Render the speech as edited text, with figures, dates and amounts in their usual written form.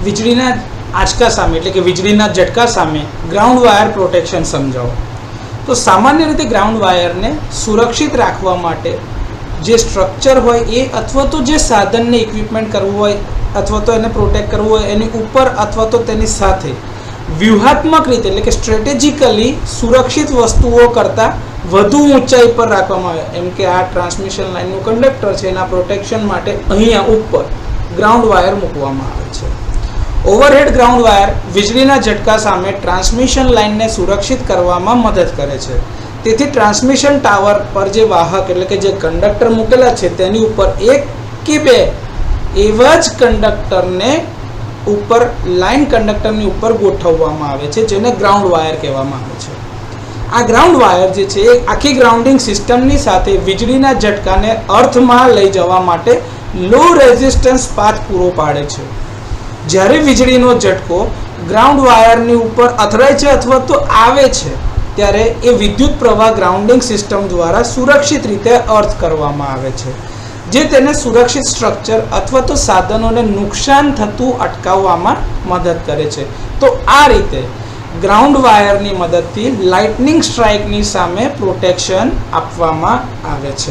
વીજળીના આંચકા સામે એટલે કે વીજળીના ઝટકા સામે ગ્રાઉન્ડ વાયર પ્રોટેક્શન સમજાવો. તો સામાન્ય રીતે ગ્રાઉન્ડ વાયરને સુરક્ષિત રાખવા માટે જે સ્ટ્રક્ચર હોય એ અથવા તો જે સાધનને ઇક્વિપમેન્ટ કરવું હોય અથવા તો એને પ્રોટેક્ટ કરવું હોય એની ઉપર અથવા તો તેની સાથે વ્યૂહાત્મક રીતે એટલે કે સ્ટ્રેટેજિકલી સુરક્ષિત વસ્તુઓ કરતાં વધુ ઊંચાઈ પર રાખવામાં આવે. એમ કે આ ટ્રાન્સમિશન લાઇનનું કંડક્ટર છે એના પ્રોટેક્શન માટે અહીંયા ઉપર ગ્રાઉન્ડ વાયર મૂકવામાં આવે છે. ઓવરહેડ ગ્રાઉન્ડ વાયર વીજળીના ઝટકા સામે ટ્રાન્સમિશન લાઇનને સુરક્ષિત કરવામાં મદદ કરે છે. તેથી ટ્રાન્સમિશન ટાવર પર જે વાહક એટલે કે જે કંડક્ટર મૂકેલા છે તેની ઉપર એક કે બે એવા જ કંડક્ટરને ઉપર લાઇન કંડક્ટરની ઉપર ગોઠવવામાં આવે છે, જેને ગ્રાઉન્ડ વાયર કહેવામાં આવે છે. આ ગ્રાઉન્ડ વાયર જે છે એ આખી ગ્રાઉન્ડિંગ સિસ્ટમની સાથે વીજળીના ઝટકાને અર્થમાં લઈ જવા માટે લો રેઝિસ્ટન્સ પાથ પૂરો પાડે છે. જ્યારે વીજળીનો ઝટકો ગ્રાઉન્ડ વાયરની ઉપર અથડાય છે અથવા તો આવે છે ત્યારે એ વિદ્યુત પ્રવાહ ગ્રાઉન્ડિંગ સિસ્ટમ દ્વારા સુરક્ષિત રીતે અર્થ કરવામાં આવે છે, જે તેને સુરક્ષિત સ્ટ્રક્ચર અથવા તો સાધનોને નુકસાન થતું અટકાવવામાં મદદ કરે છે. તો આ રીતે ગ્રાઉન્ડ વાયરની મદદથી લાઇટનિંગ સ્ટ્રાઇકની સામે પ્રોટેક્શન આપવામાં આવે છે.